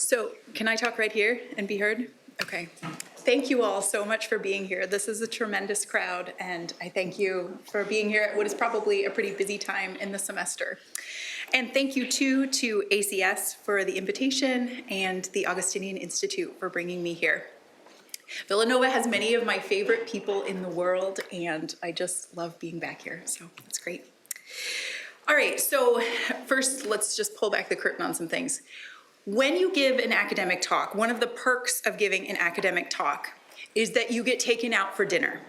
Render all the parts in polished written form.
So can I talk right here and be heard? Okay. Thank you all so much for being here. This is a tremendous crowd, and I thank you for being here at what is probably a pretty busy time in the semester. And thank you too to ACS for the invitation and the Augustinian Institute for bringing me here. Villanova has many of my favorite people in the world, and I just love being back here, so it's great. All right, so first let's just pull back the curtain on some things. When you give an academic talk, one of the perks of giving an academic talk is that you get taken out for dinner.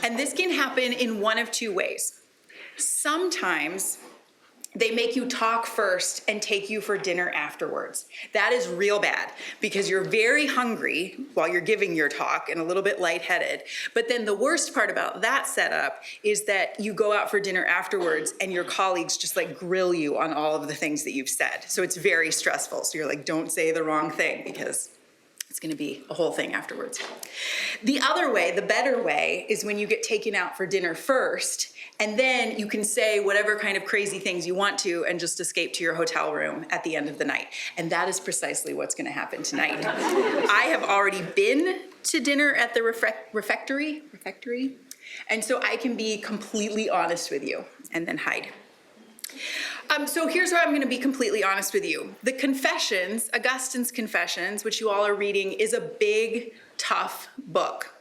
And this can happen in one of two ways. Sometimes they make you talk first and take you for dinner afterwards. That is real bad because you're very hungry while you're giving your talk and a little bit lightheaded. But then the worst part about that setup is that you go out for dinner afterwards and your colleagues just like grill you on all of the things that you've said. So it's very stressful. So you're like, don't say the wrong thing because it's going to be a whole thing afterwards. The other way, the better way, is when you get taken out for dinner first, and then you can say whatever kind of crazy things you want to and just escape to your hotel room at the end of the night. And that is precisely what's going to happen tonight. I have already been to dinner at the refectory, and so I can be completely honest with you and then hide. So here's where I'm going to be completely honest with you. The Confessions, Augustine's Confessions, which you all are reading, is a big, tough book.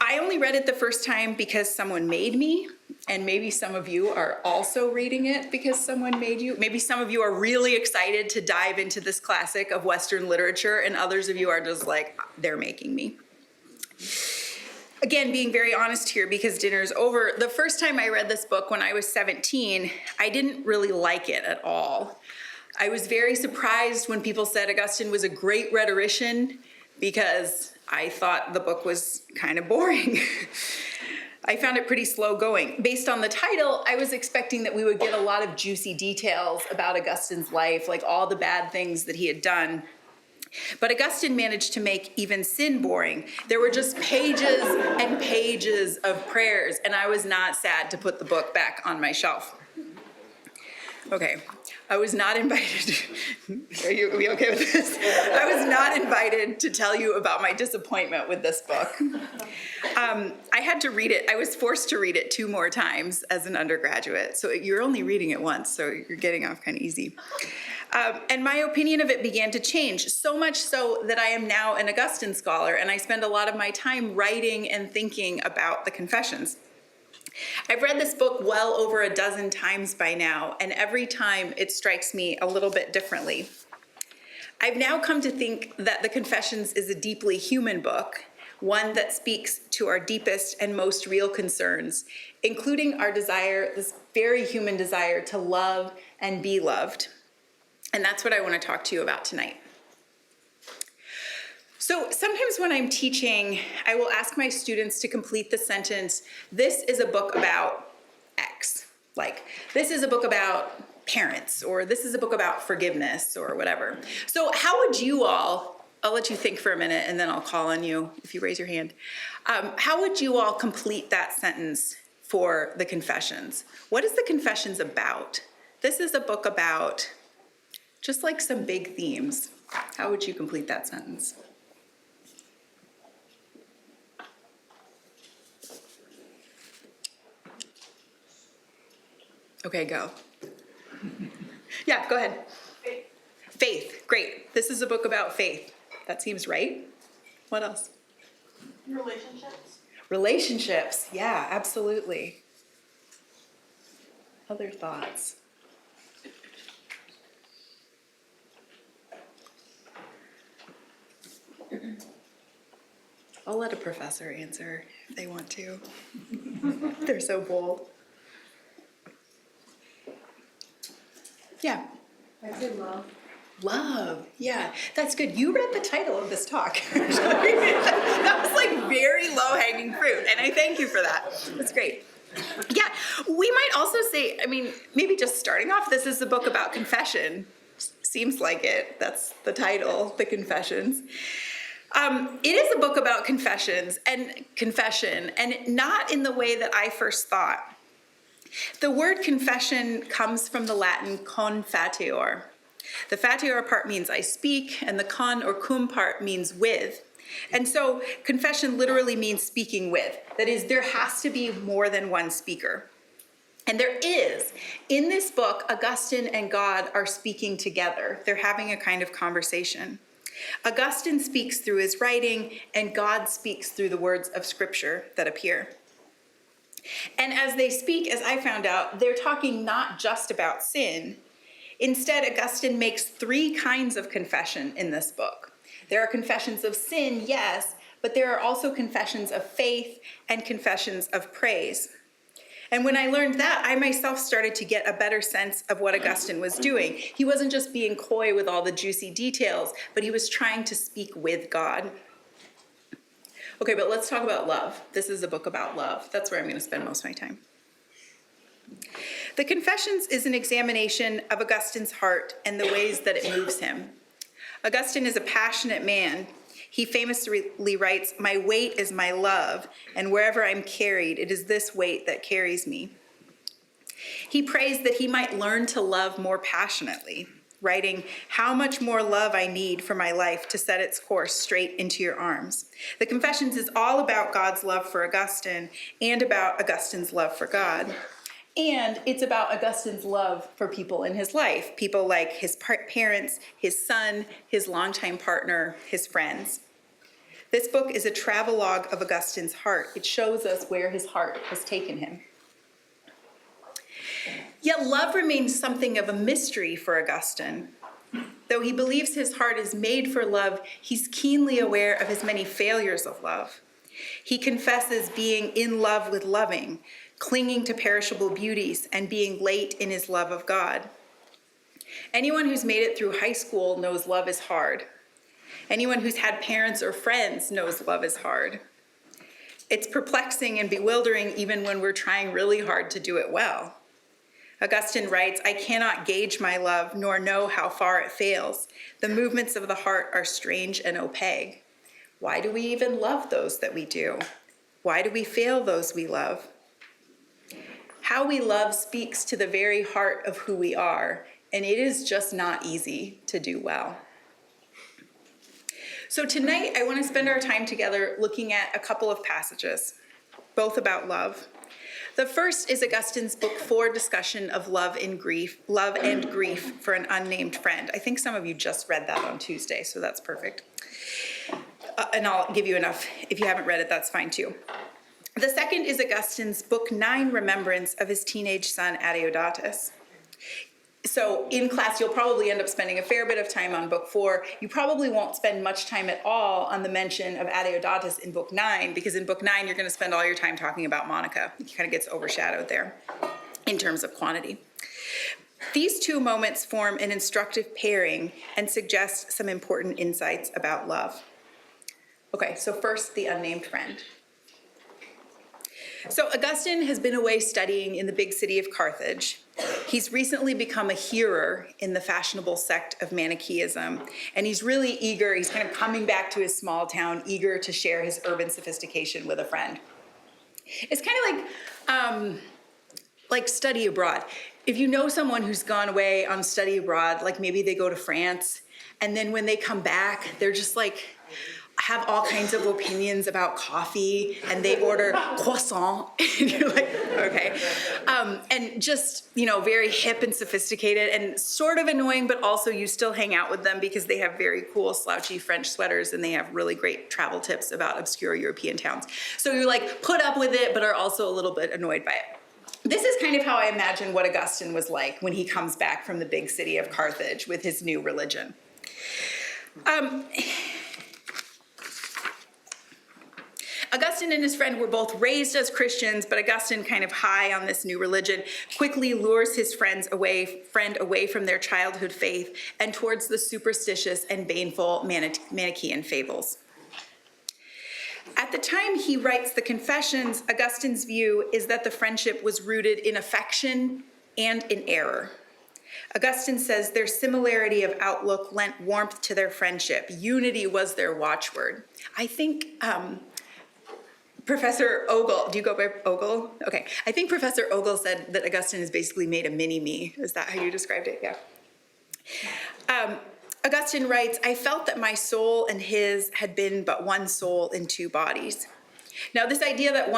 I only read it the first time because someone made me, and maybe some of you are also reading it because someone made you. Maybe some of you are really excited to dive into this classic of Western literature, and others of you are just like, they're making me. Again, being very honest here because dinner's over, the first time I read this book when I was 17, I didn't really like it at all. I was very surprised when people said Augustine was a great rhetorician because I thought the book was kind of boring. I found it pretty slow going. Based on the title, I was expecting that we would get a lot of juicy details about Augustine's life, like all the bad things that he had done. But Augustine managed to make even sin boring. There were just pages and pages of prayers, and I was not sad to put the book back on my shelf. Okay, I was not invited. Are you okay with this? I was not invited to tell you about my disappointment with this book. I had to read it. I was forced to read it 2 more times as an undergraduate. So you're only reading it once, so you're getting off kind of easy. And my opinion of it began to change, so much so that I am now an Augustine scholar, and I spend a lot of my time writing and thinking about the Confessions. I've read this book well over a dozen times by now, and every time it strikes me a little bit differently. I've now come to think that the Confessions is a deeply human book, one that speaks to our deepest and most real concerns, including our desire, this very human desire to love and be loved. And that's what I want to talk to you about tonight. So sometimes when I'm teaching, I will ask my students to complete the sentence, this is a book about X. Like, this is a book about parents, or this is a book about forgiveness, or whatever. So how would you all, I'll let you think for a minute, and then I'll call on you if you raise your hand. How would you all complete that sentence for the Confessions? What is the Confessions about? This is a book about just like some big themes. How would you complete that sentence? Okay, go. Yeah, go ahead. Faith. Faith, great. This is a book about faith. That seems right. What else? Relationships. Relationships, yeah, absolutely. Other thoughts? I'll let a professor answer if they want to. They're so bold. Yeah. I said love. Love, yeah, that's good. You read the title of this talk. That was like very low-hanging fruit, and I thank you for that. That's great. Yeah, we might also say, I mean, maybe just starting off, this is a book about confession. Seems like it. That's the title, The Confessions. It is a book about confessions and confession, and not in the way that I first thought. The word confession comes from the Latin confiteor, The fateor part means I speak, and the con or cum part means with. And so confession literally means speaking with. That is, there has to be more than one speaker. And there is. In this book, Augustine and God are speaking together. They're having a kind of conversation. Augustine speaks through his writing, and God speaks through the words of Scripture that appear. And as they speak, as I found out, they're talking not just about sin. Instead, Augustine makes three kinds of confession in this book. There are confessions of sin, yes, but there are also confessions of faith and confessions of praise. And when I learned that, I myself started to get a better sense of what Augustine was doing. He wasn't just being coy with all the juicy details, but he was trying to speak with God. Okay, but let's talk about love. This is a book about love. That's where I'm going to spend most of my time. The Confessions is an examination of Augustine's heart and the ways that it moves him. Augustine is a passionate man. He famously writes, "My weight is my love, and wherever I'm carried, it is this weight that carries me." He prays that he might learn to love more passionately, writing, "How much more love I need for my life to set its course straight into your arms." The Confessions is all about God's love for Augustine and about Augustine's love for God. And it's about Augustine's love for people in his life, people like his parents, his son, his longtime partner, his friends. This book is a travelogue of Augustine's heart. It shows us where his heart has taken him. Yet love remains something of a mystery for Augustine. Though he believes his heart is made for love, he's keenly aware of his many failures of love. He confesses being in love with loving, clinging to perishable beauties, and being late in his love of God. Anyone who's made it through high school knows love is hard. Anyone who's had parents or friends knows love is hard. It's perplexing and bewildering even when we're trying really hard to do it well. Augustine writes, "I cannot gauge my love, nor know how far it fails. The movements of the heart are strange and opaque." Why do we even love those that we do? Why do we fail those we love? How we love speaks to the very heart of who we are, and it is just not easy to do well. So tonight, I want to spend our time together looking at a couple of passages, both about love. The first is Augustine's Book 4 discussion of love and grief for an unnamed friend. I think some of you just read that on Tuesday, so that's perfect. And I'll give you enough. If you haven't read it, that's fine too. The second is Augustine's Book 9 remembrance of his teenage son, Adeodatus. So in class, you'll probably end up spending a fair bit of time on Book 4. You probably won't spend much time at all on the mention of Adeodatus in Book 9, because in Book 9, you're going to spend all your time talking about Monica. It kind of gets overshadowed there in terms of quantity. These two moments form an instructive pairing and suggest some important insights about love. Okay, so first, the unnamed friend. So Augustine has been away studying in the big city of Carthage. He's recently become a hearer in the fashionable sect of Manichaeism, and he's really eager. He's kind of coming back to his small town, eager to share his urban sophistication with a friend. It's kind of like study abroad. If you know someone who's gone away on study abroad, like maybe they go to France, and then when they come back, they're just like, have all kinds of opinions about coffee, and they order croissant, and you're like, okay. And just, very hip and sophisticated and sort of annoying, but also you still hang out with them because they have very cool slouchy French sweaters and they have really great travel tips about obscure European towns. So you're like, put up with it, but are also a little bit annoyed by it. This is kind of how I imagine what Augustine was like when he comes back from the big city of Carthage with his new religion. Augustine and his friend were both raised as Christians, but Augustine, kind of high on this new religion, quickly lures his friend away from their childhood faith and towards the superstitious and baneful Manichaean fables. At the time he writes the Confessions, Augustine's view is that the friendship was rooted in affection and in error. Augustine says their similarity of outlook lent warmth to their friendship. Unity was their watchword. I think Professor Ogle, do you go by Ogle? Okay. I think Professor Ogle said that Augustine has basically made a mini-me. Is that how you described it? Yeah. Augustine writes, I felt that my soul and his had been but one soul in two bodies. Now, this idea that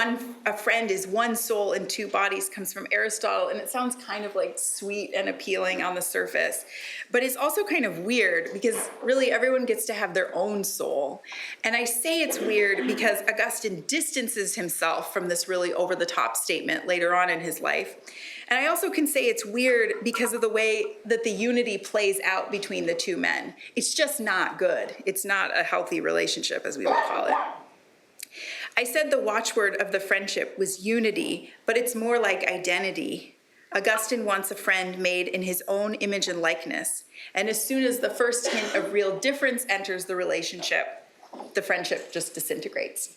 a friend is one soul in two bodies comes from Aristotle, and it sounds kind of like sweet and appealing on the surface, but it's also kind of weird because really everyone gets to have their own soul. And I say it's weird because Augustine distances himself from this really over-the-top statement later on in his life. And I also can say it's weird because of the way that the unity plays out between the two men. It's just not good. It's not a healthy relationship, as we would call it. I said the watchword of the friendship was unity, but it's more like identity. Augustine wants a friend made in his own image and likeness. And as soon as the first hint of real difference enters the relationship, the friendship just disintegrates.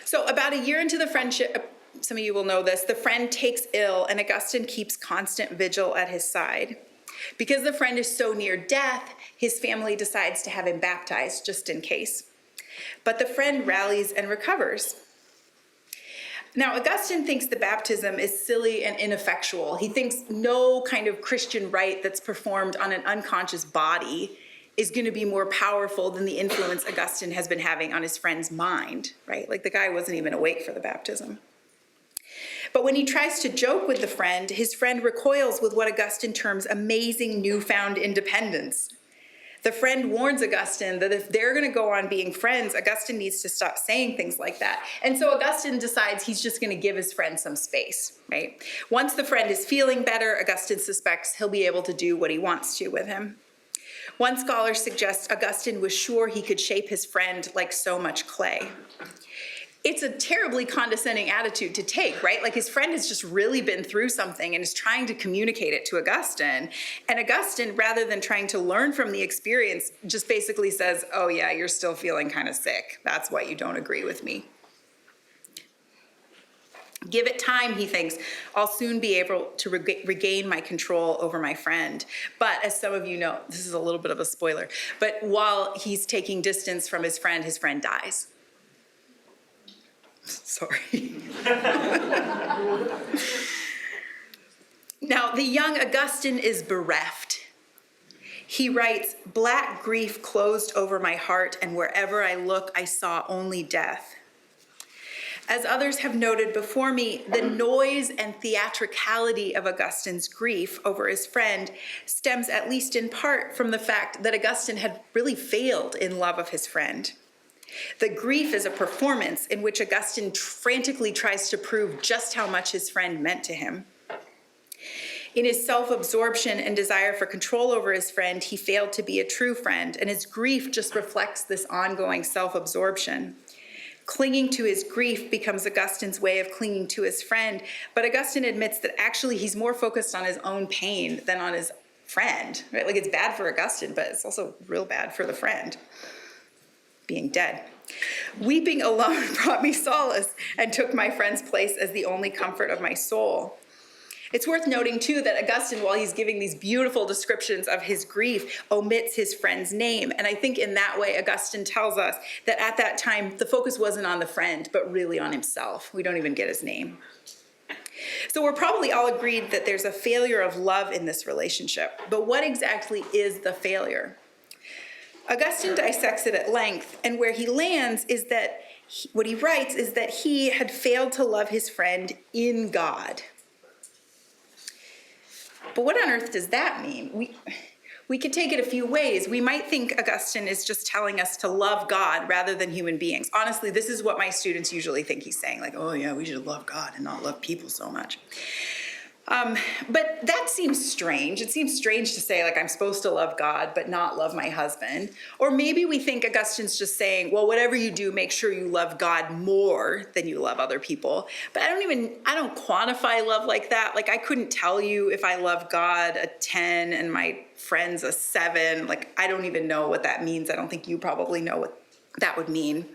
So about a year into the friendship, some of you will know this, the friend takes ill and Augustine keeps constant vigil at his side. Because the friend is so near death, his family decides to have him baptized just in case. But the friend rallies and recovers. Now, Augustine thinks the baptism is silly and ineffectual. He thinks no kind of Christian rite that's performed on an unconscious body is going to be more powerful than the influence Augustine has been having on his friend's mind, right? Like the guy wasn't even awake for the baptism. But when he tries to joke with his friend recoils with what Augustine terms amazing newfound independence. The friend warns Augustine that if they're going to go on being friends, Augustine needs to stop saying things like that. And so Augustine decides he's just going to give his friend some space, right? Once the friend is feeling better, Augustine suspects he'll be able to do what he wants to with him. One scholar suggests Augustine was sure he could shape his friend like so much clay. It's a terribly condescending attitude to take, right? Like his friend has just really been through something and is trying to communicate it to Augustine. And Augustine, rather than trying to learn from the experience, just basically says, oh yeah, you're still feeling kind of sick. That's why you don't agree with me. Give it time, he thinks. I'll soon be able to regain my control over my friend. But as some of you know, this is a little bit of a spoiler, but while he's taking distance from his friend dies. Sorry. Now, the young Augustine is bereft. He writes, black grief closed over my heart, and wherever I look, I saw only death. As others have noted before me, the noise and theatricality of Augustine's grief over his friend stems at least in part from the fact that Augustine had really failed in love of his friend. The grief is a performance in which Augustine frantically tries to prove just how much his friend meant to him. In his self-absorption and desire for control over his friend, he failed to be a true friend, and his grief just reflects this ongoing self-absorption. Clinging to his grief becomes Augustine's way of clinging to his friend, but Augustine admits that actually he's more focused on his own pain than on his friend, right? Like it's bad for Augustine, but it's also real bad for the friend being dead. Weeping alone brought me solace and took my friend's place as the only comfort of my soul. It's worth noting, too, that Augustine, while he's giving these beautiful descriptions of his grief, omits his friend's name. And I think in that way, Augustine tells us that at that time, the focus wasn't on the friend, but really on himself. We don't even get his name. So we're probably all agreed that there's a failure of love in this relationship. But what exactly is the failure? Augustine dissects it at length, and where he lands is that what he writes is that he had failed to love his friend in God. But what on earth does that mean? We could take it a few ways. We might think Augustine is just telling us to love God rather than human beings. Honestly, this is what my students usually think he's saying, like, oh yeah, we should love God and not love people so much. But that seems strange. It seems strange to say, like, I'm supposed to love God, but not love my husband. Or maybe we think Augustine's just saying, well, whatever you do, make sure you love God more than you love other people. But I don't quantify love like that. Like, I couldn't tell you if I love God a 10 and my friends a 7. Like, I don't even know what that means. I don't think you probably know what that would mean.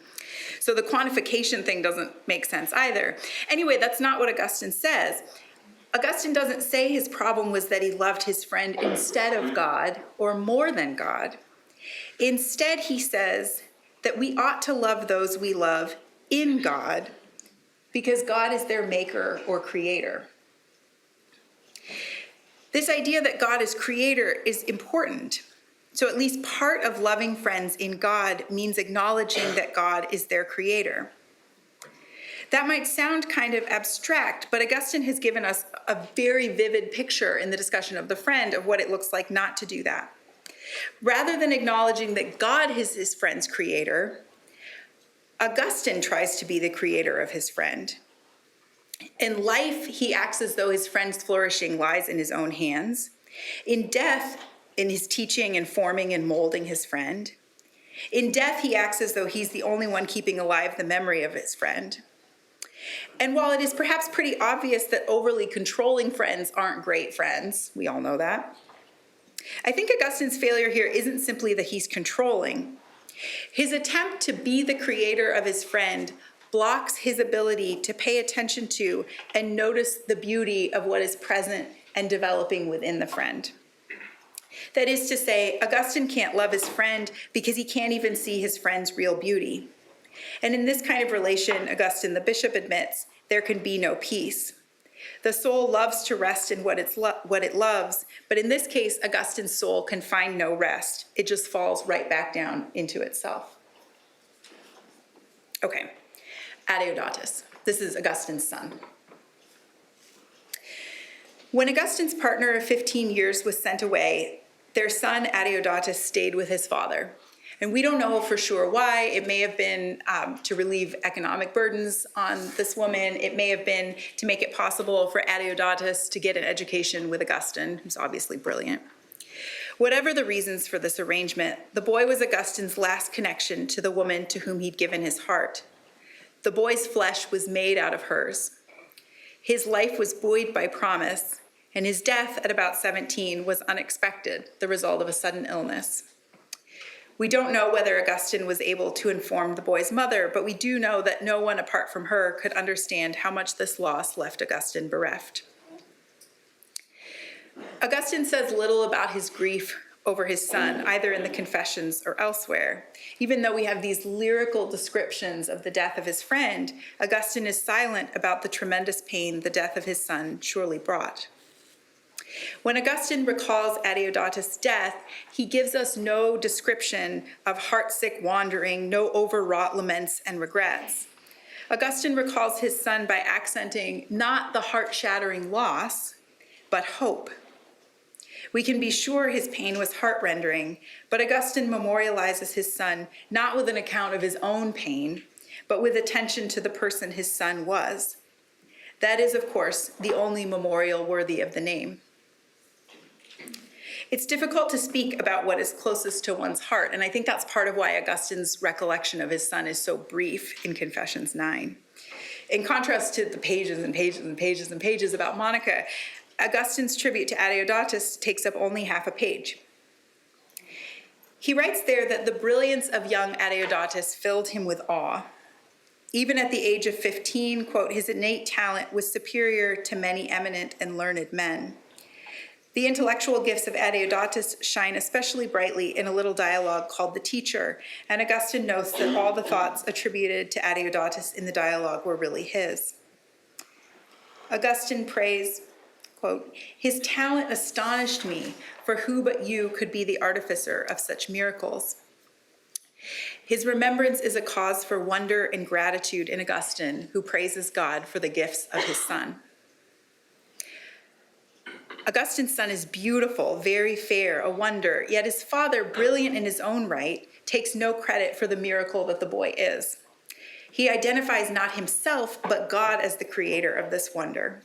So the quantification thing doesn't make sense either. Anyway, that's not what Augustine says. Augustine doesn't say his problem was that he loved his friend instead of God or more than God. Instead, he says that we ought to love those we love in God because God is their maker or creator. This idea that God is creator is important. So at least part of loving friends in God means acknowledging that God is their creator. That might sound kind of abstract, but Augustine has given us a very vivid picture in the discussion of the friend of what it looks like not to do that. Rather than acknowledging that God is his friend's creator, Augustine tries to be the creator of his friend. In life, he acts as though his friend's flourishing lies in his own hands. In death, in his teaching and forming and molding his friend. In death, he acts as though he's the only one keeping alive the memory of his friend. And while it is perhaps pretty obvious that overly controlling friends aren't great friends, we all know that, I think Augustine's failure here isn't simply that he's controlling. His attempt to be the creator of his friend blocks his ability to pay attention to and notice the beauty of what is present and developing within the friend. That is to say, Augustine can't love his friend because he can't even see his friend's real beauty. And in this kind of relation, Augustine the bishop admits, there can be no peace. The soul loves to rest in what it loves, but in this case, Augustine's soul can find no rest. It just falls right back down into itself. Okay, Adeodatus. This is Augustine's son. When Augustine's partner of 15 years was sent away, their son Adeodatus stayed with his father. And we don't know for sure why. It may have been to relieve economic burdens on this woman. It may have been to make it possible for Adeodatus to get an education with Augustine, who's obviously brilliant. Whatever the reasons for this arrangement, the boy was Augustine's last connection to the woman to whom he'd given his heart. The boy's flesh was made out of hers. His life was buoyed by promise, and his death at about 17 was unexpected, the result of a sudden illness. We don't know whether Augustine was able to inform the boy's mother, but we do know that no one apart from her could understand how much this loss left Augustine bereft. Augustine says little about his grief over his son, either in the Confessions or elsewhere. Even though we have these lyrical descriptions of the death of his friend, Augustine is silent about the tremendous pain the death of his son surely brought. When Augustine recalls Adeodatus' death, he gives us no description of heartsick wandering, no overwrought laments and regrets. Augustine recalls his son by accenting not the heart-shattering loss, but hope. We can be sure his pain was heart-rendering, but Augustine memorializes his son not with an account of his own pain, but with attention to the person his son was. That is, of course, the only memorial worthy of the name. It's difficult to speak about what is closest to one's heart, and I think that's part of why Augustine's recollection of his son is so brief in Confessions 9. In contrast to the pages and pages and pages and pages about Monica, Augustine's tribute to Adeodatus takes up only half a page. He writes there that the brilliance of young Adeodatus filled him with awe. Even at the age of 15, quote, his innate talent was superior to many eminent and learned men. The intellectual gifts of Adeodatus shine especially brightly in a little dialogue called The Teacher, and Augustine notes that all the thoughts attributed to Adeodatus in the dialogue were really his. Augustine prays, quote, his talent astonished me, for who but you could be the artificer of such miracles? His remembrance is a cause for wonder and gratitude in Augustine, who praises God for the gifts of his son. Augustine's son is beautiful, very fair, a wonder, yet his father, brilliant in his own right, takes no credit for the miracle that the boy is. He identifies not himself, but God as the creator of this wonder.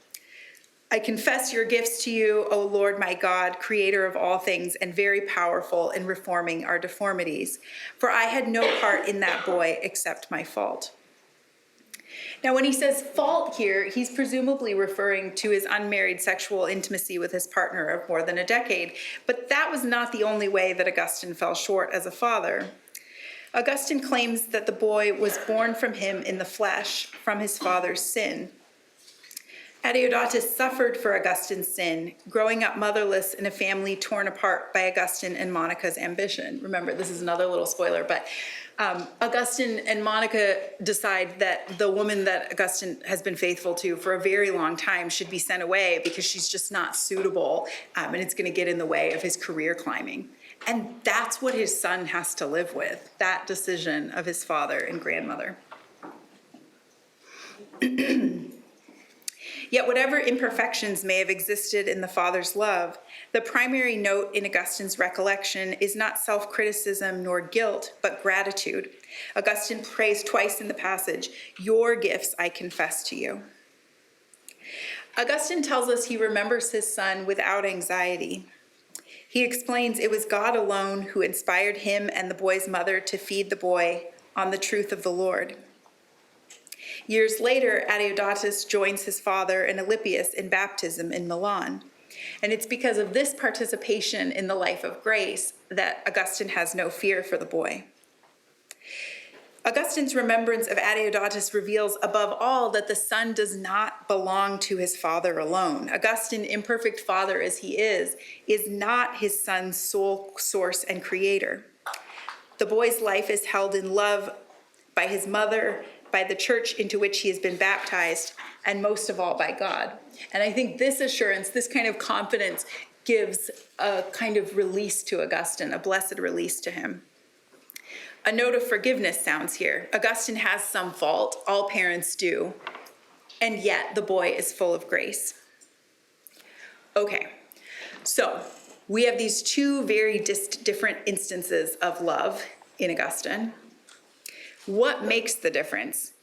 I confess your gifts to you, O Lord my God, creator of all things and very powerful in reforming our deformities, for I had no part in that boy except my fault. Now, when he says fault here, he's presumably referring to his unmarried sexual intimacy with his partner of more than a decade, but that was not the only way that Augustine fell short as a father. Augustine claims that the boy was born from him in the flesh, from his father's sin. Adeodatus suffered for Augustine's sin, growing up motherless in a family torn apart by Augustine and Monica's ambition. Remember, this is another little spoiler, but Augustine and Monica decide that the woman that Augustine has been faithful to for a very long time should be sent away because she's just not suitable, and it's going to get in the way of his career climbing. And that's what his son has to live with, that decision of his father and grandmother. Yet whatever imperfections may have existed in the father's love, the primary note in Augustine's recollection is not self-criticism nor guilt, but gratitude. Augustine prays twice in the passage, "Your gifts I confess to you." Augustine tells us he remembers his son without anxiety. He explains it was God alone who inspired him and the boy's mother to feed the boy on the truth of the Lord. Years later, Adeodatus joins his father and Alypius in baptism in Milan. And it's because of this participation in the life of grace that Augustine has no fear for the boy. Augustine's remembrance of Adeodatus reveals above all that the son does not belong to his father alone. Augustine, imperfect father as he is not his son's sole source and creator. The boy's life is held in love by his mother, by the church into which he has been baptized, and most of all by God. And I think this assurance, this kind of confidence, gives a kind of release to Augustine, a blessed release to him. A note of forgiveness sounds here. Augustine has some fault, all parents do, and yet the boy is full of grace. Okay, so we have these two very different instances of love in Augustine. What makes the difference?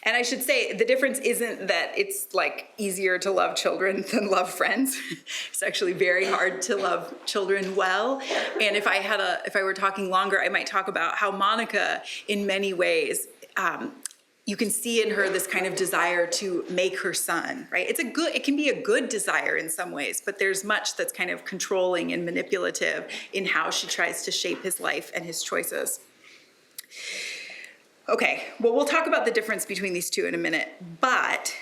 And I should say, the difference isn't that it's like easier to love children than love friends. It's actually very hard to love children well. And if I were talking longer, I might talk about how Monica, in many ways, you can see in her this kind of desire to make her son, right? It can be a good desire in some ways, but there's much that's kind of controlling and manipulative in how she tries to shape his life and his choices. Okay, well, we'll talk about the difference between these two in a minute, but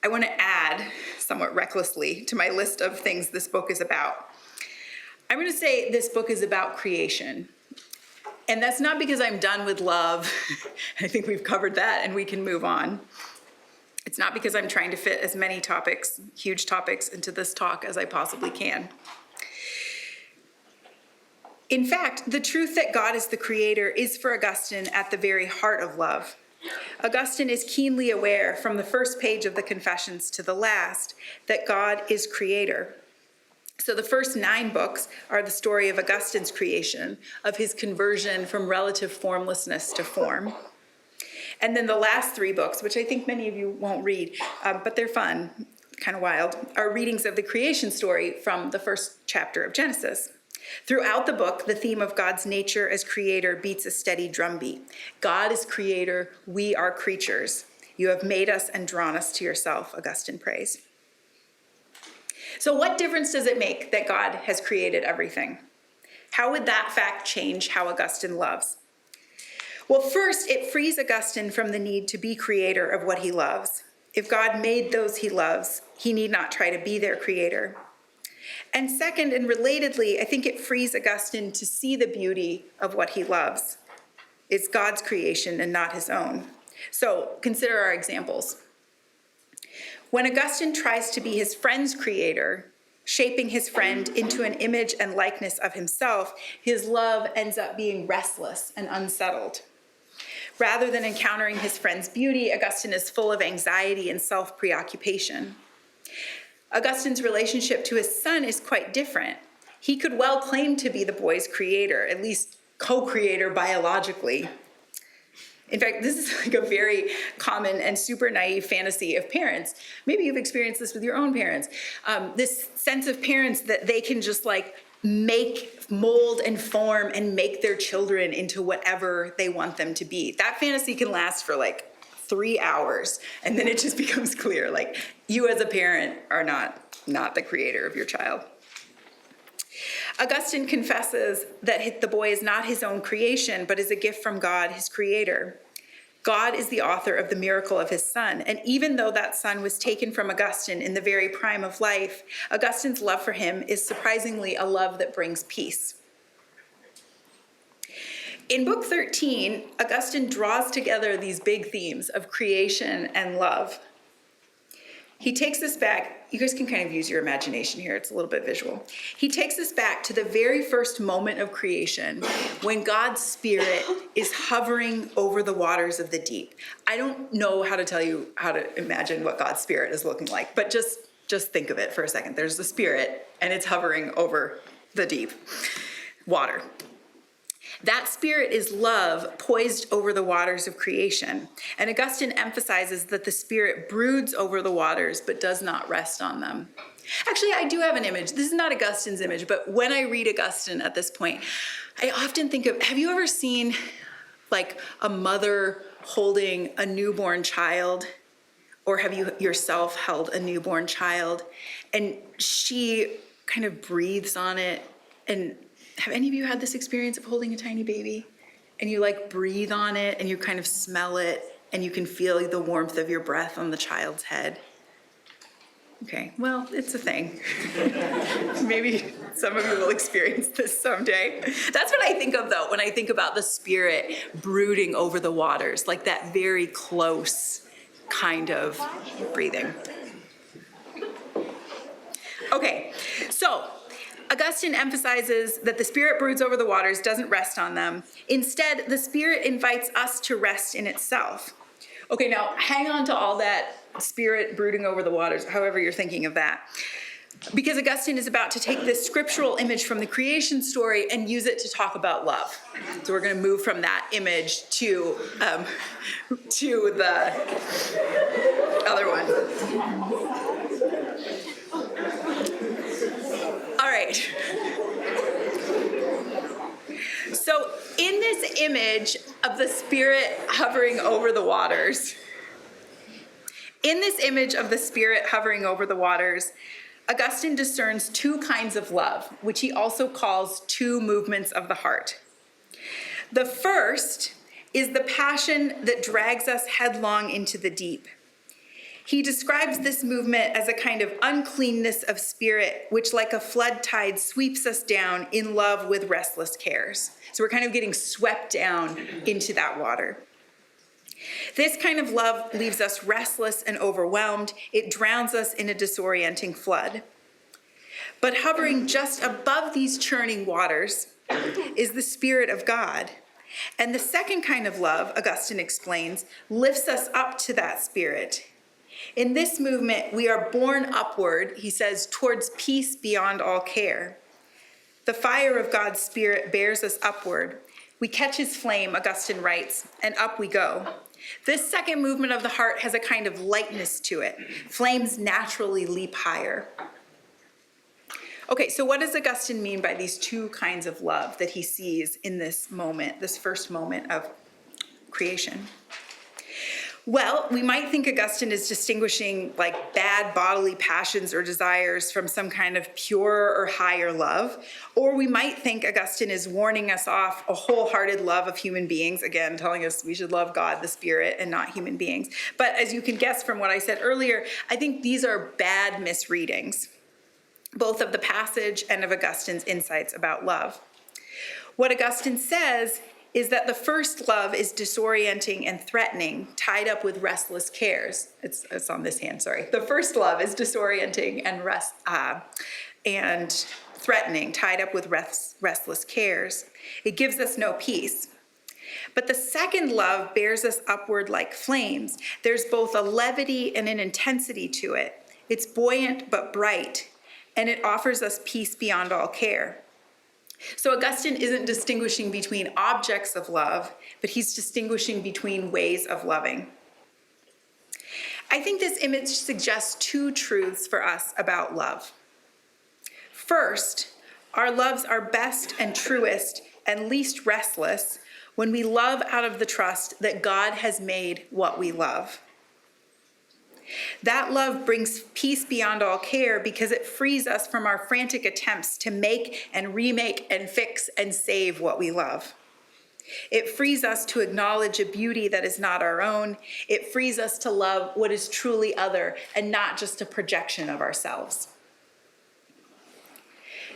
I want to add, somewhat recklessly, to my list of things this book is about. I'm going to say this book is about creation. And that's not because I'm done with love. I think we've covered that and we can move on. It's not because I'm trying to fit as many topics, huge topics, into this talk as I possibly can. In fact, the truth that God is the creator is for Augustine at the very heart of love. Augustine is keenly aware from the first page of the Confessions to the last that God is creator. So the first 9 books are the story of Augustine's creation, of his conversion from relative formlessness to form. And then the last 3 books, which I think many of you won't read, but they're fun, kind of wild, are readings of the creation story from the first chapter of Genesis. Throughout the book, the theme of God's nature as creator beats a steady drumbeat. God is creator, we are creatures. You have made us and drawn us to yourself, Augustine prays. So what difference does it make that God has created everything? How would that fact change how Augustine loves? Well, first, it frees Augustine from the need to be creator of what he loves. If God made those he loves, he need not try to be their creator. And second, and relatedly, I think it frees Augustine to see the beauty of what he loves. It's God's creation and not his own. So consider our examples. When Augustine tries to be his friend's creator, shaping his friend into an image and likeness of himself, his love ends up being restless and unsettled. Rather than encountering his friend's beauty, Augustine is full of anxiety and self-preoccupation. Augustine's relationship to his son is quite different. He could well claim to be the boy's creator, at least co-creator biologically. In fact, this is like a very common and super naive fantasy of parents. Maybe you've experienced this with your own parents. This sense of parents that they can just like make, mold, and form and make their children into whatever they want them to be. That fantasy can last for like 3 hours, and then it just becomes clear, like, you as a parent are not the creator of your child. Augustine confesses that the boy is not his own creation, but is a gift from God, his creator. God is the author of the miracle of his son, and even though that son was taken from Augustine in the very prime of life, Augustine's love for him is surprisingly a love that brings peace. In Book 13, Augustine draws together these big themes of creation and love. He takes us back, you guys can kind of use your imagination here, it's a little bit visual. He takes us back to the very first moment of creation when God's Spirit is hovering over the waters of the deep. I don't know how to tell you how to imagine what God's Spirit is looking like, but just think of it for a second. There's the Spirit and it's hovering over the deep water. That Spirit is love poised over the waters of creation. And Augustine emphasizes that the Spirit broods over the waters but does not rest on them. Actually, I do have an image. This is not Augustine's image, but when I read Augustine at this point, I often think of, have you ever seen like a mother holding a newborn child? Or have you yourself held a newborn child? And she kind of breathes on it. And have any of you had this experience of holding a tiny baby? And you like breathe on it and you kind of smell it and you can feel the warmth of your breath on the child's head. Okay, well, it's a thing. Maybe some of you will experience this someday. That's what I think of though, when I think about the Spirit brooding over the waters, like that very close kind of breathing. Okay, so Augustine emphasizes that the Spirit broods over the waters, doesn't rest on them. Instead, the Spirit invites us to rest in itself. Okay, now hang on to all that Spirit brooding over the waters, however you're thinking of that. Because Augustine is about to take this scriptural image from the creation story and use it to talk about love. So we're going to move from that image to the other one. All right. So in this image of the Spirit hovering over the waters, Augustine discerns two kinds of love, which he also calls two movements of the heart. The first is the passion that drags us headlong into the deep. He describes this movement as a kind of uncleanness of spirit, which like a flood tide sweeps us down in love with restless cares. So we're kind of getting swept down into that water. This kind of love leaves us restless and overwhelmed. It drowns us in a disorienting flood. But hovering just above these churning waters is the Spirit of God. And the second kind of love, Augustine explains, lifts us up to that Spirit. In this movement, we are borne upward, he says, towards peace beyond all care. The fire of God's Spirit bears us upward. We catch his flame, Augustine writes, and up we go. This second movement of the heart has a kind of lightness to it. Flames naturally leap higher. Okay, so what does Augustine mean by these two kinds of love that he sees in this moment, this first moment of creation? Well, we might think Augustine is distinguishing like bad bodily passions or desires from some kind of pure or higher love. Or we might think Augustine is warning us off a wholehearted love of human beings, again, telling us we should love God, the Spirit, and not human beings. But as you can guess from what I said earlier, I think these are bad misreadings, both of the passage and of Augustine's insights about love. What Augustine says is that the first love is disorienting and threatening, tied up with restless cares. It's on this hand, sorry. The first love is disorienting and threatening, tied up with restless cares. It gives us no peace. But the second love bears us upward like flames. There's both a levity and an intensity to it. It's buoyant but bright, and it offers us peace beyond all care. So Augustine isn't distinguishing between objects of love, but he's distinguishing between ways of loving. I think this image suggests two truths for us about love. First, our loves are best and truest and least restless when we love out of the trust that God has made what we love. That love brings peace beyond all care because it frees us from our frantic attempts to make and remake and fix and save what we love. It frees us to acknowledge a beauty that is not our own. It frees us to love what is truly other and not just a projection of ourselves.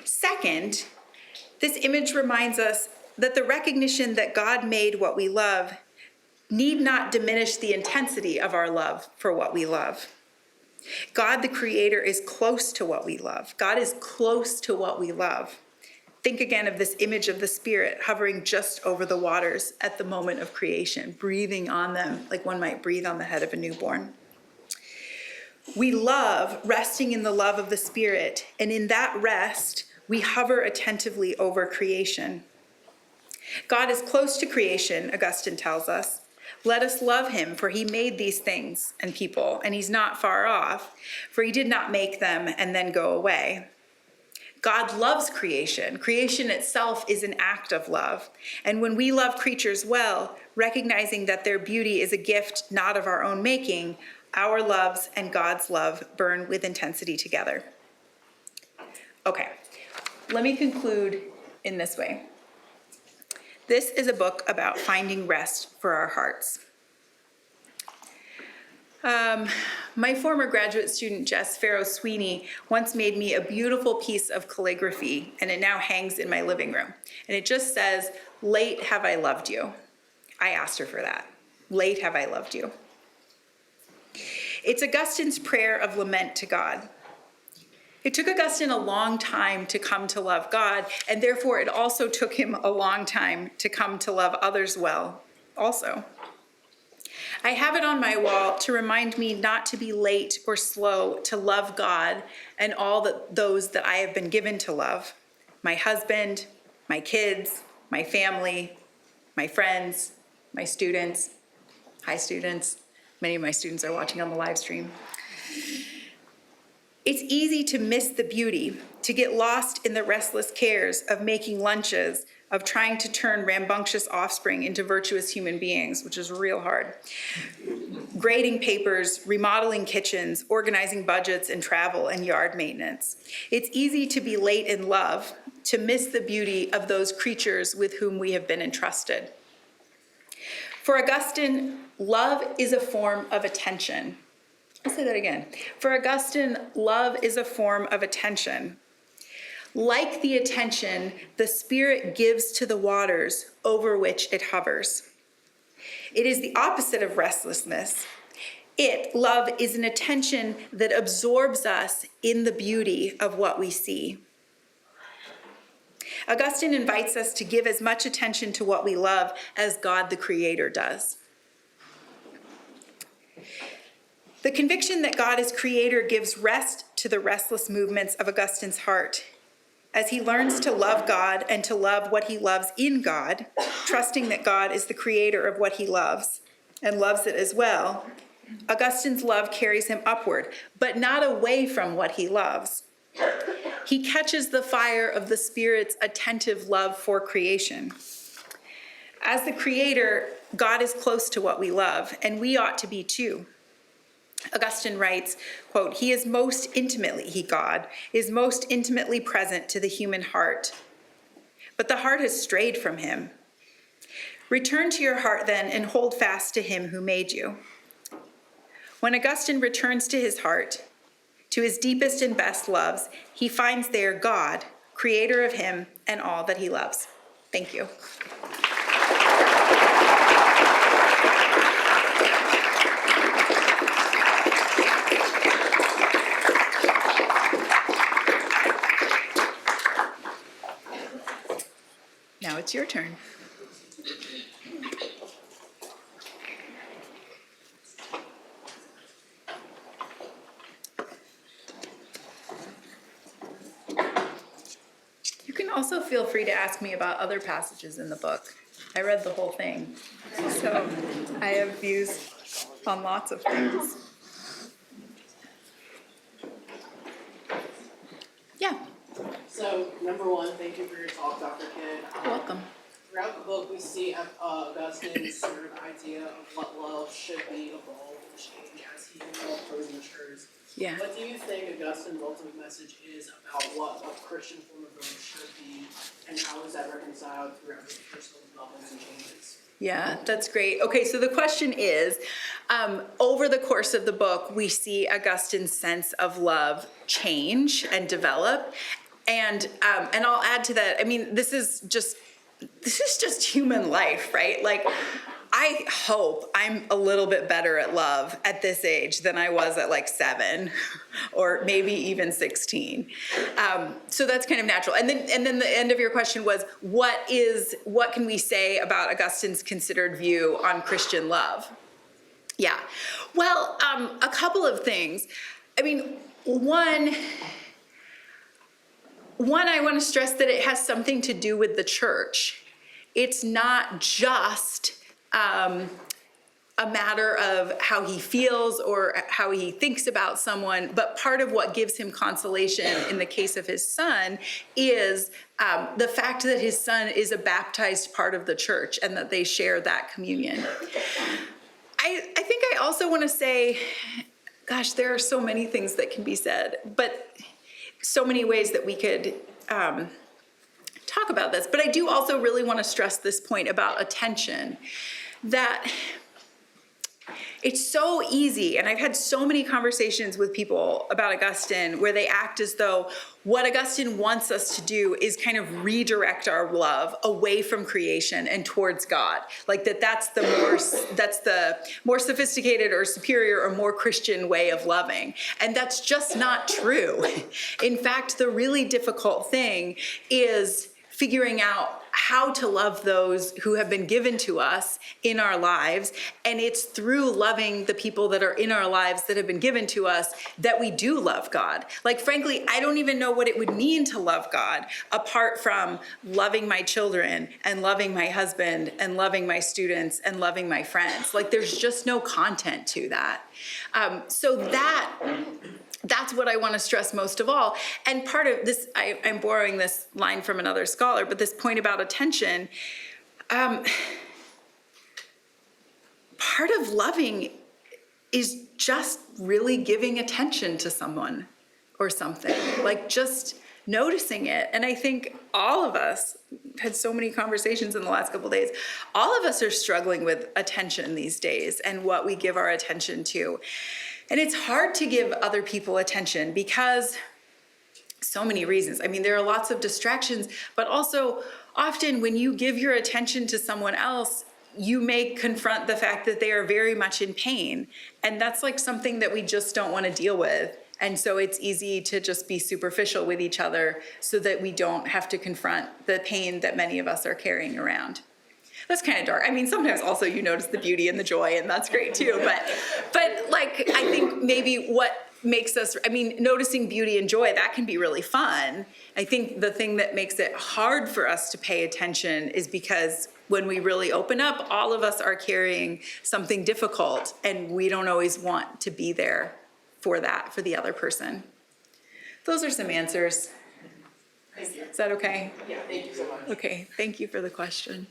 Second, this image reminds us that the recognition that God made what we love need not diminish the intensity of our love for what we love. God, the Creator, is close to what we love. God is close to what we love. Think again of this image of the Spirit hovering just over the waters at the moment of creation, breathing on them like one might breathe on the head of a newborn. We love resting in the love of the Spirit, and in that rest, we hover attentively over creation. God is close to creation, Augustine tells us. Let us love him, for he made these things and people, and he's not far off, for he did not make them and then go away. God loves creation. Creation itself is an act of love. And when we love creatures well, recognizing that their beauty is a gift not of our own making, our loves and God's love burn with intensity together. Okay, let me conclude in this way. This is a book about finding rest for our hearts. My former graduate student, Jess Farrow-Sweeney, once made me a beautiful piece of calligraphy, and it now hangs in my living room. And it just says, "Late have I loved you." I asked her for that. Late have I loved you. It's Augustine's prayer of lament to God. It took Augustine a long time to come to love God, and therefore it also took him a long time to come to love others well also. I have it on my wall to remind me not to be late or slow to love God and all those that I have been given to love. My husband, my kids, my family, my friends, my students. Hi, students. Many of my students are watching on the live stream. It's easy to miss the beauty, to get lost in the restless cares of making lunches, of trying to turn rambunctious offspring into virtuous human beings, which is real hard. Grading papers, remodeling kitchens, organizing budgets and travel and yard maintenance. It's easy to be late in love, to miss the beauty of those creatures with whom we have been entrusted. For Augustine, love is a form of attention. I'll say that again. For Augustine, love is a form of attention. Like the attention the Spirit gives to the waters over which it hovers. It is the opposite of restlessness. Love, is an attention that absorbs us in the beauty of what we see. Augustine invites us to give as much attention to what we love as God the Creator does. The conviction that God is Creator gives rest to the restless movements of Augustine's heart. As he learns to love God and to love what he loves in God, trusting that God is the creator of what he loves and loves it as well, Augustine's love carries him upward, but not away from what he loves. He catches the fire of the Spirit's attentive love for creation. As the creator, God is close to what we love, and we ought to be too. Augustine writes, quote, God is most intimately present to the human heart, but the heart has strayed from him. Return to your heart then and hold fast to him who made you. When Augustine returns to his heart, to his deepest and best loves, he finds there God, creator of him and all that he loves. Thank you. Now it's your turn. You can also feel free to ask me about other passages in the book. I read the whole thing, so I have views on lots of things. Yeah, So, number one, thank you for your talk, Dr. Kidd. you're welcome. throughout the book, we see Augustine's sort of idea of what love should be, evolve, and change as he himself grows and matures. Yeah. What do you think Augustine's ultimate message is about what a Christian form of love should be, and how is that reconciled throughout his personal developments and changes? Yeah, that's great. Okay, so the question is, over the course of the book, we see Augustine's sense of love change and develop. And I'll add to that, I mean, this is just human life, right? Like, I hope I'm a little bit better at love at this age than I was at like 7 or maybe even 16. So that's kind of natural. And then the end of your question was, what can we say about Augustine's considered view on Christian love? Yeah, well, a couple of things. I mean, one, I want to stress that it has something to do with the church. It's not just a matter of how he feels or how he thinks about someone, but part of what gives him consolation in the case of his son is the fact that his son is a baptized part of the church and that they share that communion. I think I also want to say, gosh, there are so many things that can be said, but so many ways that we could talk about this. But I do also really want to stress this point about attention, that it's so easy, and I've had so many conversations with people about Augustine where they act as though what Augustine wants us to do is kind of redirect our love away from creation and towards God. Like that's the more sophisticated or superior or more Christian way of loving. And that's just not true. In fact, the really difficult thing is figuring out how to love those who have been given to us in our lives. And it's through loving the people that are in our lives that have been given to us that we do love God. Like, frankly, I don't even know what it would mean to love God apart from loving my children and loving my husband and loving my students and loving my friends. Like, there's just no content to that. That's what I want to stress most of all. And part of this, I'm borrowing this line from another scholar, but this point about attention, part of loving is just really giving attention to someone or something, like just noticing it. And I think all of us had so many conversations in the last couple of days. All of us are struggling with attention these days and what we give our attention to. And it's hard to give other people attention because so many reasons. I mean, there are lots of distractions, but also often when you give your attention to someone else, you may confront the fact that they are very much in pain. And that's like something that we just don't want to deal with. And so it's easy to just be superficial with each other so that we don't have to confront the pain that many of us are carrying around. That's kind of dark. I mean, sometimes also you notice the beauty and the joy, and that's great too. But like, I think maybe what makes us, I mean, noticing beauty and joy, that can be really fun. I think the thing that makes it hard for us to pay attention is because when we really open up, all of us are carrying something difficult, and we don't always want to be there for that, for the other person. Those are some answers. Thank you. Is that okay? Yeah, thank you so much. Okay, thank you for the question.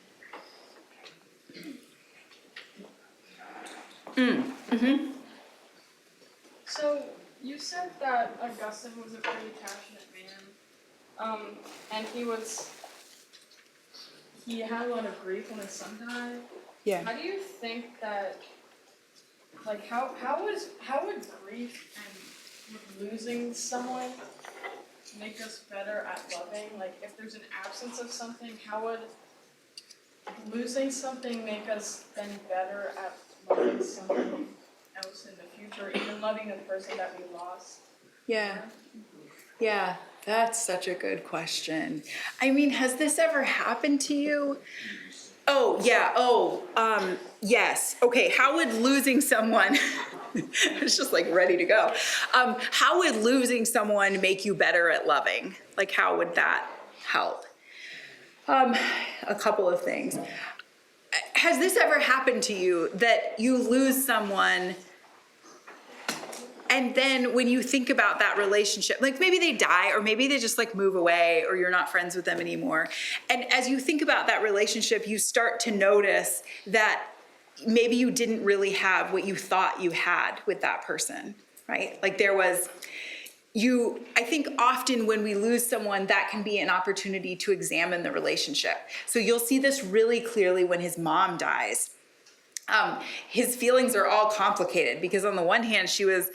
So you said that Augustine was a pretty passionate man, and he had a lot of grief when his son died. Yeah. How do you think that, like, how would grief and with losing someone make us better at loving? Like, if there's an absence of something, how would losing something make us then better at loving someone else in the future, even loving the person that we lost? Yeah, that's such a good question. I mean, has this ever happened to you? Oh, yeah, yes. Okay, how would losing someone, it's just like ready to go. How would losing someone make you better at loving? Like, how would that help? A couple of things. Has this ever happened to you that you lose someone And then when you think about that relationship, like maybe they die or maybe they just like move away or you're not friends with them anymore. And as you think about that relationship, you start to notice that maybe you didn't really have what you thought you had with that person, right? Like I think often when we lose someone, that can be an opportunity to examine the relationship. So you'll see this really clearly when his mom dies. His feelings are all complicated because on the one hand, she was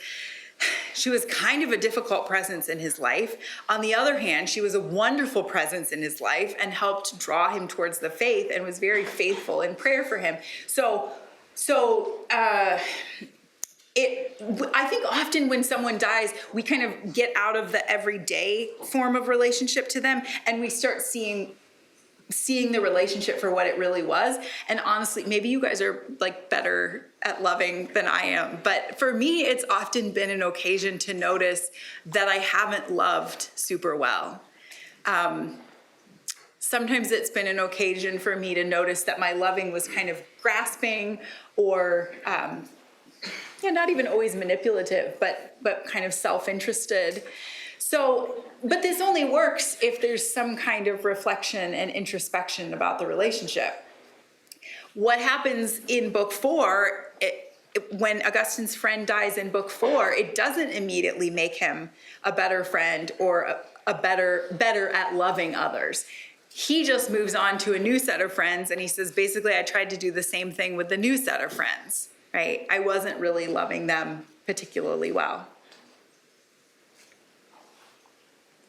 kind of a difficult presence in his life. On the other hand, she was a wonderful presence in his life and helped draw him towards the faith and was very faithful in prayer for him. I think often when someone dies, we kind of get out of the everyday form of relationship to them and we start seeing the relationship for what it really was. And honestly, maybe you guys are like better at loving than I am. But for me, it's often been an occasion to notice that I haven't loved super well. Sometimes it's been an occasion for me to notice that my loving was kind of grasping or not even always manipulative, but kind of self-interested. So, but this only works if there's some kind of reflection and introspection about the relationship. What happens in book 4, when Augustine's friend dies in book 4, it doesn't immediately make him a better friend or a better at loving others. He just moves on to a new set of friends and he says, basically, I tried to do the same thing with the new set of friends, right? I wasn't really loving them particularly well.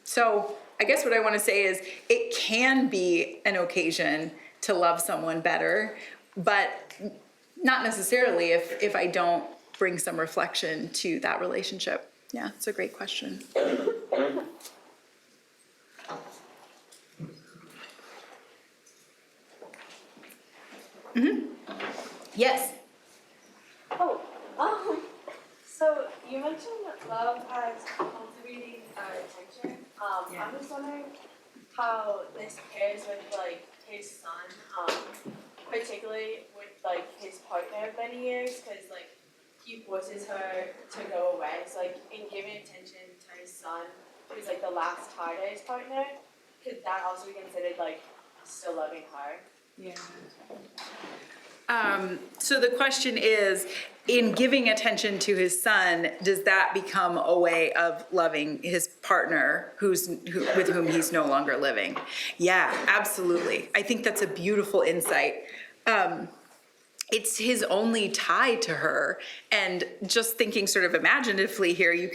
So I guess what I want to say is it can be an occasion to love someone better, but not necessarily if I don't bring some reflection to that relationship. Yeah, it's a great question. Mm-hmm. Yes. So you mentioned that love as cultivating attention. Yeah. I'm just wondering how this pairs with like his son, particularly with like his partner of many years, because like he forces her to go away. So like in giving attention to his son, who's like the last tie to his partner, could that also be considered like still loving her? Yeah. So the question is, in giving attention to his son, does that become a way of loving his partner with whom he's no longer living? Yeah, absolutely. I think that's a beautiful insight. It's his only tie to her. And just thinking sort of imaginatively here, you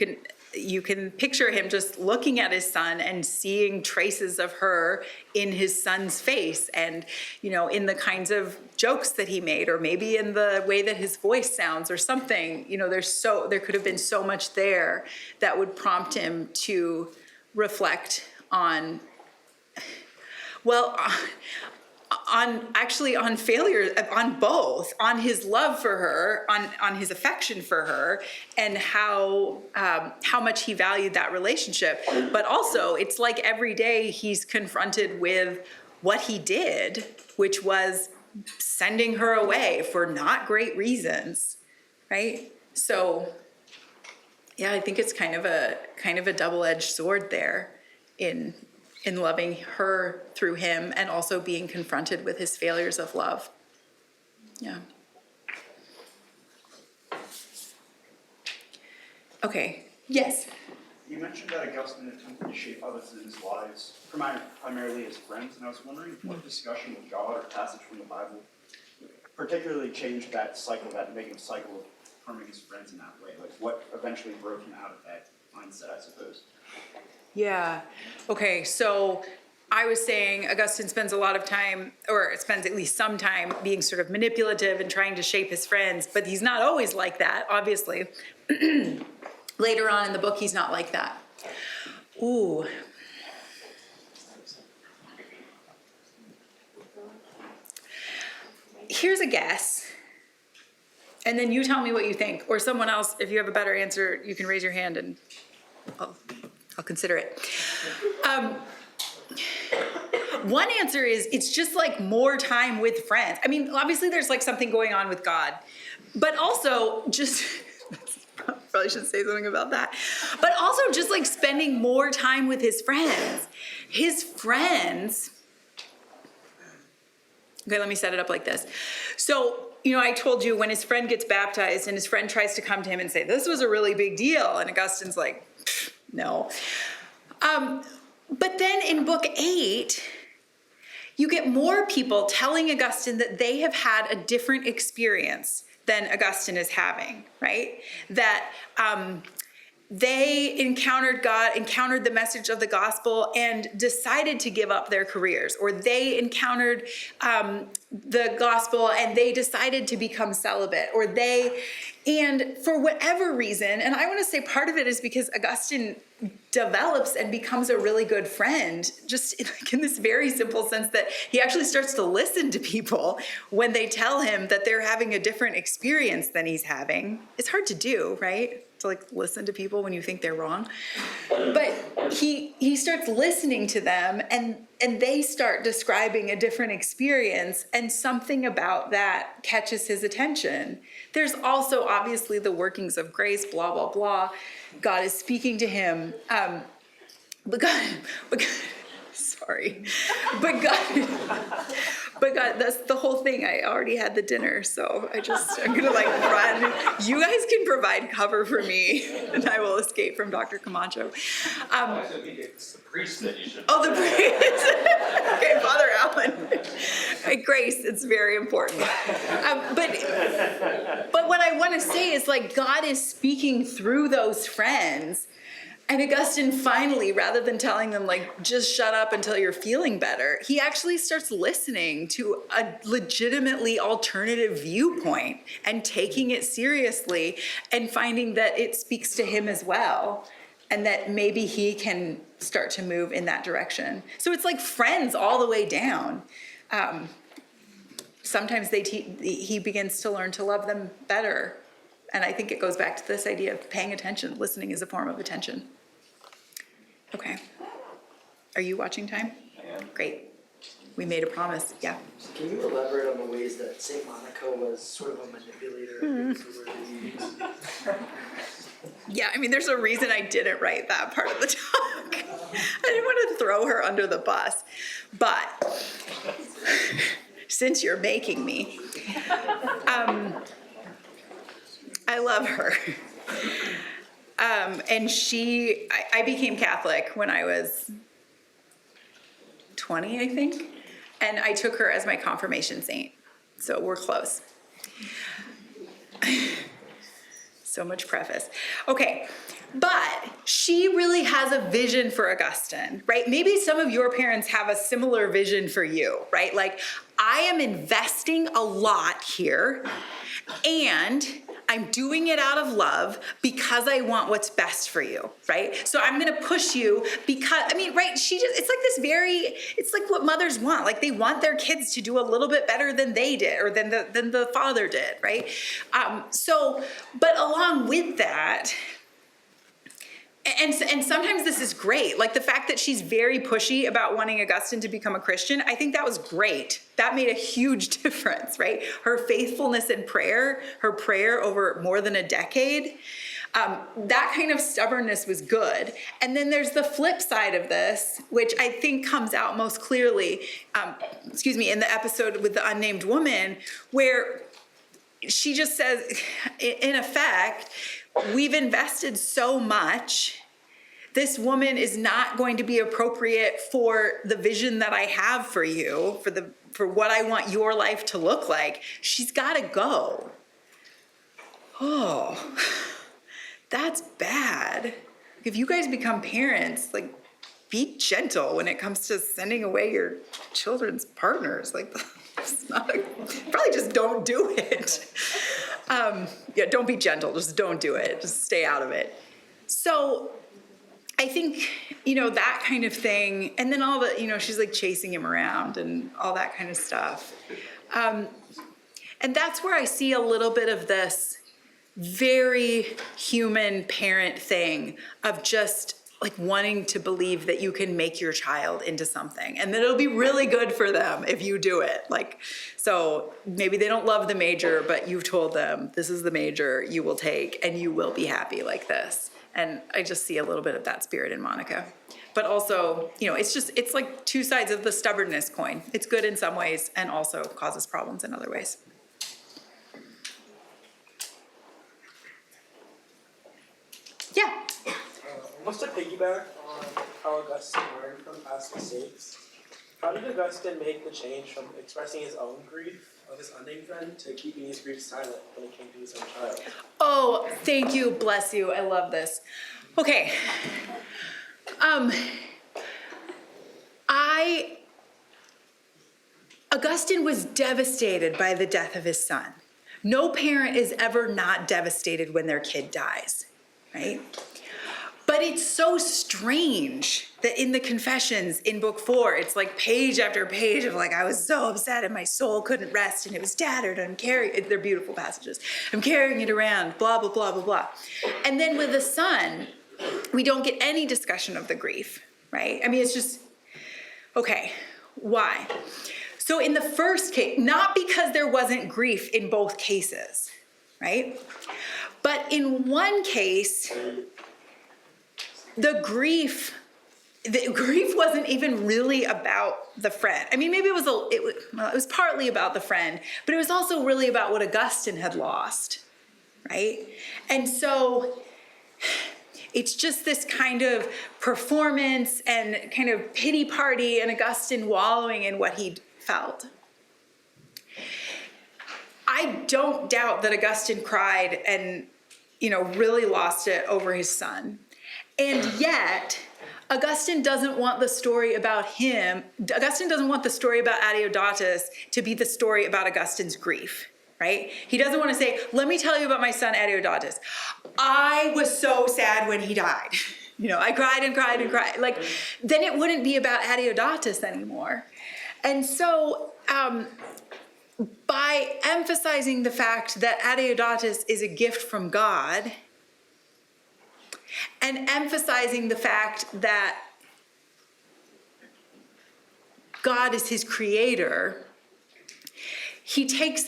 can picture him just looking at his son and seeing traces of her in his son's face and, in the kinds of jokes that he made, or maybe in the way that his voice sounds or something. There could have been so much there that would prompt him to reflect on failure, on both, on his love for her, on his affection for her, and how much he valued that relationship. But also, it's like every day he's confronted with what he did, which was sending her away for not great reasons, right? So, yeah, I think it's kind of a double-edged sword there in loving her through him and also being confronted with his failures of love. Yeah. Okay, yes? You mentioned that Augustine attempted to shape Augustine's lives, primarily as friends, and I was wondering what discussion with God or passage from the Bible particularly changed that cycle, that negative cycle of harming his friends in that way? Like what eventually broke him out of that mindset, I suppose? Yeah. Okay, so I was saying Augustine spends a lot of time, or spends at least some time, being sort of manipulative and trying to shape his friends, but he's not always like that, obviously. Later on in the book, he's not like that. Ooh. Here's a guess. And then you tell me what you think, or someone else, if you have a better answer, you can raise your hand and I'll consider it. One answer is it's just like more time with friends. I mean, obviously there's like something going on with God, but also just probably should say something about that. But also just like spending more time with his friends. His friends, okay, let me set it up like this. So, I told you when his friend gets baptized and his friend tries to come to him and say, this was a really big deal. And Augustine's like, no. But then in book 8, you get more people telling Augustine that they have had a different experience than Augustine is having, right? That they encountered God, encountered the message of the gospel, and decided to give up their careers, or they encountered the gospel and they decided to become celibate, and for whatever reason, and I want to say part of it is because Augustine develops and becomes a really good friend, just in this very simple sense that he actually starts to listen to people when they tell him that they're having a different experience than he's having. It's hard to do, right? To like listen to people when you think they're wrong. But he starts listening to them and they start describing a different experience, and something about that catches his attention. There's also obviously the workings of grace, blah, blah, blah. God is speaking to him. But God, sorry. But God, that's the whole thing. I already had the dinner, so I'm gonna like run. You guys can provide cover for me, and I will escape from Dr. Camacho. I think it's the priest that you should. Oh, the priest. Okay, Father Allen. Grace, it's very important. But what I want to say is like God is speaking through those friends. And Augustine finally, rather than telling them like, just shut up until you're feeling better, he actually starts listening to a legitimately alternative viewpoint and taking it seriously and finding that it speaks to him as well. And that maybe he can start to move in that direction. So it's like friends all the way down. Sometimes he begins to learn to love them better. And I think it goes back to this idea of paying attention. Listening is a form of attention. Okay. Are you watching time? I am. Great. We made a promise. Yeah. So can you elaborate on the ways that St. Monica was sort of a manipulator? I think is the word you used. Yeah, I mean, there's a reason I didn't write that part of the talk. I didn't want to throw her under the bus. But since you're making me, I love her. And I became Catholic when I was 20, I think. And I took her as my confirmation saint. So we're close. So much preface. Okay, but she really has a vision for Augustine, right? Maybe some of your parents have a similar vision for you, right? Like, I am investing a lot here, and I'm doing it out of love because I want what's best for you, right? So I'm gonna push you because, I mean, right, it's like what mothers want. Like, they want their kids to do a little bit better than they did or than the father did, right? But along with that, and sometimes this is great. Like the fact that she's very pushy about wanting Augustine to become a Christian, I think that was great. That made a huge difference, right? Her faithfulness in prayer, her prayer over more than a decade, that kind of stubbornness was good. And then there's the flip side of this, which I think comes out most clearly, in the episode with the unnamed woman, where she just says, in effect, we've invested so much. This woman is not going to be appropriate for the vision that I have for you, for what I want your life to look like. She's got to go. Oh, that's bad. If you guys become parents, like, be gentle when it comes to sending away your children's partners. Like, it's not probably just don't do it. Don't be gentle. Just don't do it. Just stay out of it. So I think, that kind of thing. And then all the, she's like chasing him around and all that kind of stuff. And that's where I see a little bit of this very human parent thing of just like wanting to believe that you can make your child into something and that it'll be really good for them if you do it. Like, so maybe they don't love the major, but you've told them this is the major you will take and you will be happy like this. And I just see a little bit of that spirit in Monica. But also, you know, it's like two sides of the stubbornness coin. It's good in some ways and also causes problems in other ways. Yeah. Almost to piggyback on how Augustine learned from past mistakes, how did Augustine make the change from expressing his own grief of his unnamed friend to keeping his grief silent when it came to his own child? Oh, thank you, bless you, I love this. Okay. Augustine was devastated by the death of his son. No parent is ever not devastated when their kid dies, right? But it's so strange that in the Confessions in book 4, it's like page after page of like, I was so upset and my soul couldn't rest and it was tattered and they're beautiful passages. I'm carrying it around, blah, blah, blah, blah, blah. And then with the son, we don't get any discussion of the grief, right? I mean, it's just, okay, why? So in the first case, not because there wasn't grief in both cases, right? But in one case, the grief wasn't even really about the friend. I mean, maybe it was partly about the friend, but it was also really about what Augustine had lost, right? And so it's just this kind of performance and kind of pity party and Augustine wallowing in what he'd felt. I don't doubt that Augustine cried and, you know, really lost it over his son. And yet, Augustine doesn't want the story about him, Augustine doesn't want the story about Adeodatus to be the story about Augustine's grief, right? He doesn't want to say, let me tell you about my son Adeodatus. I was so sad when he died. You know, I cried and cried and cried. Like, then it wouldn't be about Adeodatus anymore. And so, by emphasizing the fact that Adeodatus is a gift from God, and emphasizing the fact that God is his creator, he puts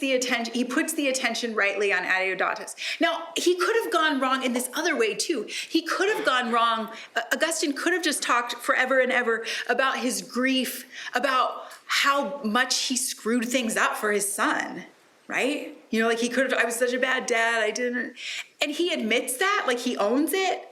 the attention rightly on Adeodatus. Now, he could have gone wrong in this other way too. He could have gone wrong, Augustine could have just talked forever and ever about his grief, about how much he screwed things up for his son, right? You know, like he could have, I was such a bad dad, and he admits that, like he owns it.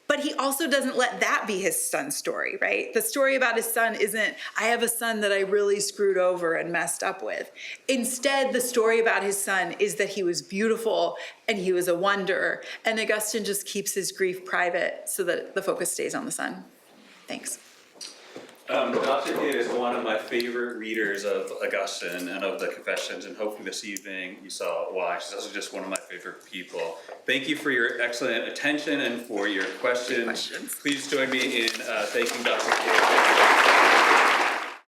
But he also doesn't let that be his son's story, right? The story about his son isn't, I have a son that I really screwed over and messed up with. Instead, the story about his son is that he was beautiful and he was a wonder. And Augustine just keeps his grief private so that the focus stays on the son. Thanks. Dr. Kidd is one of my favorite readers of Augustine and of the Confessions, and hopefully this evening you saw why. She's also just one of my favorite people. Thank you for your excellent attention and for your questions. Please join me in thanking Dr. Kidd.